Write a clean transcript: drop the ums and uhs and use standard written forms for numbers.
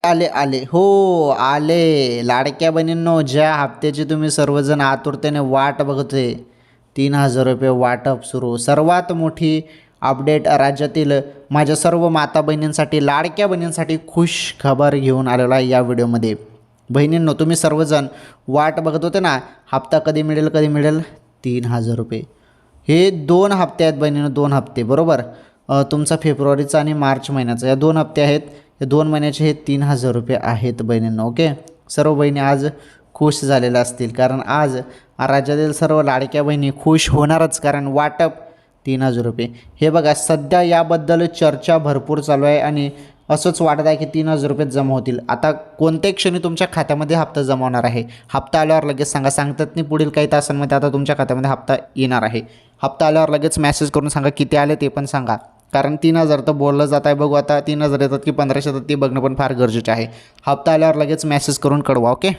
आले आले हो आले. लाडक्या बहिणींनो, ज्या हप्त्याची तुम्ही सर्वजण आतुरतेने वाट बघतोय, 3,000 रुपये वाटप सुरू. सर्वात मोठी अपडेट राज्यातील माझ्या सर्व माता बहिणींसाठी, लाडक्या बहिणींसाठी खुश खबर घेऊन आलेलो आहे या व्हिडिओमध्ये. बहिणींनो, तुम्ही सर्वजण वाट बघत होते ना, हप्ता कधी मिळेल कधी मिळेल. 3,000 रुपये हे 2 हप्ते आहेत बहिणींनो, 2 हप्ते बरोबर. तुमचा फेब्रुवारीचा आणि मार्च महिन्याचा या 2 हप्ते आहेत. या 2 महिन्याचे हे 3,000 रुपये आहेत बहिणींनो. ओके, सर्व बहिणी आज खुश झालेल्या असतील, कारण आज राज्यातील सर्व लाडक्या बहिणी खुश होणारच, कारण वाटप 3,000 रुपये. हे बघा, सध्या याबद्दल चर्चा भरपूर चालू आहे आणि असंच वाटत आहे की 3,000 रुपये जमा होतील. आता कोणत्याही क्षणी तुमच्या खात्यामध्ये हप्ता जमा होणार आहे. हप्ता आल्यावर लगेच सांगा. सांगतात नाही पुढील काही तासांमध्ये आता तुमच्या खात्यामध्ये हप्ता येणार आहे. हप्ता आल्यावर लगेच मेसेज करून सांगा किती आले ते पण सांगा, कारण 3,000 तर बोललं जात आहे. बघू आता 3,000 येतात की 1,500 येतात ते बघणं पण फार गरजेचं आहे. हप्ता आल्यावर लगेच मेसेज करून कळवा. ओके.